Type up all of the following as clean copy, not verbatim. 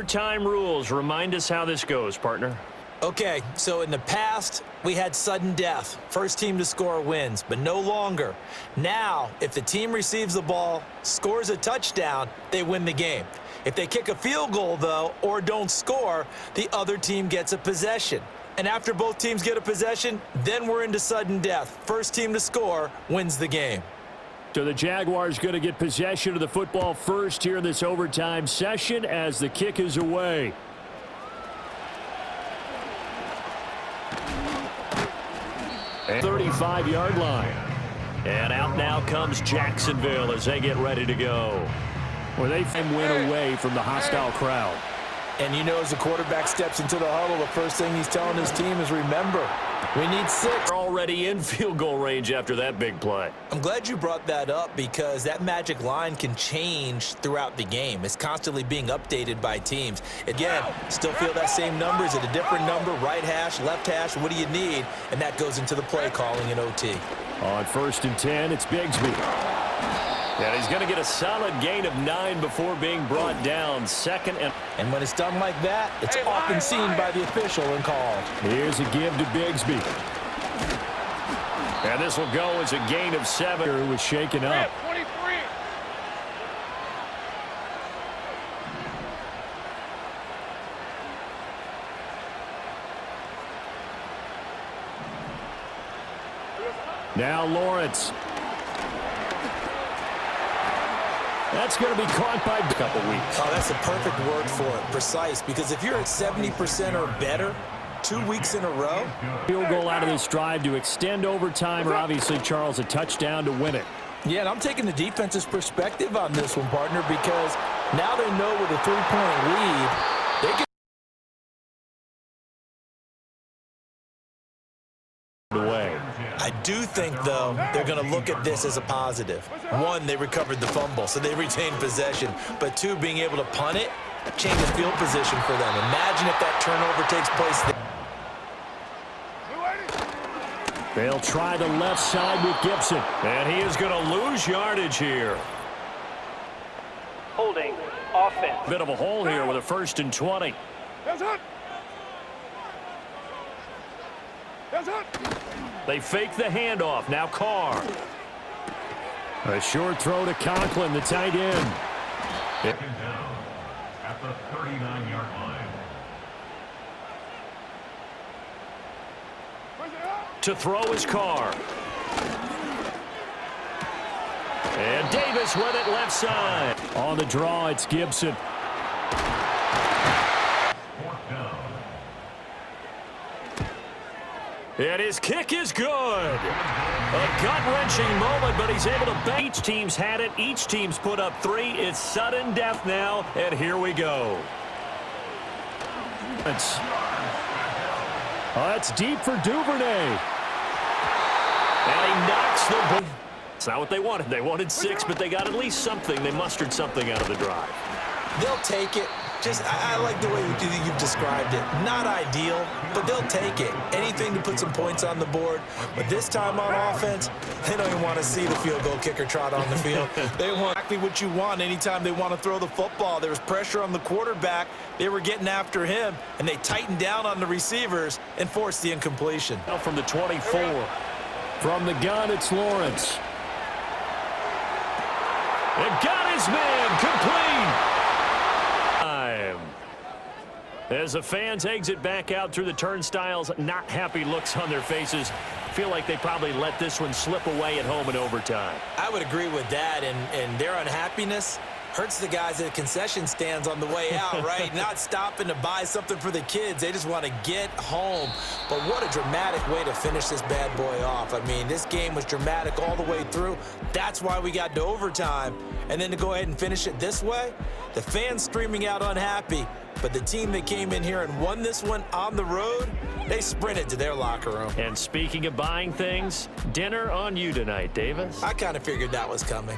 overtime rules. Remind us how this goes, partner. Okay, so in the past, we had sudden death. First team to score wins, but no longer. Now, if the team receives the ball, scores a touchdown, they win the game. If they kick a field goal, though, or don't score, the other team gets a possession. And after both teams get a possession, then we're into sudden death. First team to score wins the game. So the Jaguars going to get possession of the football first here in this overtime session as the kick is away. And 35-yard line. And out now comes Jacksonville as they get ready to go. Well, they win away from the hostile crowd. And you know, as the quarterback steps into the huddle, the first thing he's telling his team is, remember, we need 6. They're already in field goal range after that big play. I'm glad you brought that up because that magic line can change throughout the game. It's constantly being updated by teams. Again, still feel that same number. Is it a different number? Right hash, left hash, what do you need? And that goes into the play calling in OT. On 1st and 10, it's Bigsby. And he's going to get a solid gain of 9 before being brought down. Second and when it's done like that, it's often seen by the official and called. Here's a give to Bigsby. And this will go as a gain of 7. Who was shaken up. Now Lawrence. That's going to be caught by a couple weeks. Oh, that's the perfect word for it, precise, because if you're at 70% or better 2 weeks in a row. Field goal out of this drive to extend overtime, or obviously, Charles, a touchdown to win it. Yeah, and I'm taking the defense's perspective on this one, partner, because now they know with a 3-point lead, they can away. I do think, though, they're going to look at this as a positive. 1, they recovered the fumble, so they retained possession. But 2, being able to punt it, changes field position for them. Imagine if that turnover takes place. They'll try the left side with Gibson. And he is going to lose yardage here. Holding offense. Bit of a hole here with a 1st and 20. They fake the handoff. Now Carr. A short throw to Conklin, the tight end. Second down at the 39-yard line. To throw is Carr. And Davis with it left side. On the draw, it's Gibson. And his kick is good. A gut-wrenching moment, but he's able to bang. Each team's had it. Each team's put up 3. It's sudden death now, and here we go. That's deep for Duvernay. And he knocks the ball. It's not what they wanted. They wanted 6, but they got at least something. They mustered something out of the drive. They'll take it. I like the way you've described it. Not ideal, but they'll take it. Anything to put some points on the board. But this time on offense, they don't even want to see the field goal kicker trot on the field. They want exactly what you want anytime they want to throw the football. There was pressure on the quarterback. They were getting after him, and they tightened down on the receivers and forced the incompletion. Now from the 24. From the gun, it's Lawrence. And got his man complete. As the fans exit back out through the turnstiles, not happy looks on their faces. Feel like they probably let this one slip away at home in overtime. I would agree with that, and their unhappiness hurts the guys at concession stands on the way out, right? Not stopping to buy something for the kids. They just want to get home. But what a dramatic way to finish this bad boy off. I mean, this game was dramatic all the way through. That's why we got to overtime. And then to go ahead and finish it this way, the fans streaming out unhappy. But the team that came in here and won this one on the road, they sprinted to their locker room. And speaking of buying things, dinner on you tonight, Davis. I kind of figured that was coming.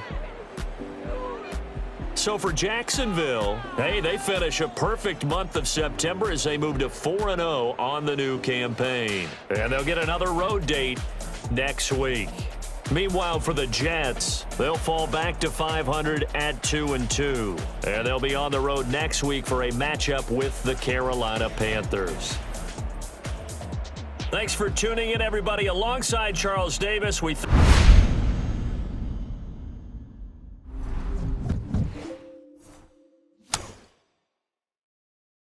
So for Jacksonville, hey, they finish a perfect month of September as they move to 4-0 on the new campaign. And they'll get another road date next week. Meanwhile, for the Jets, they'll fall back to 500 at 2-2. And they'll be on the road next week for a matchup with the Carolina Panthers. Thanks for tuning in, everybody. Alongside Charles Davis, we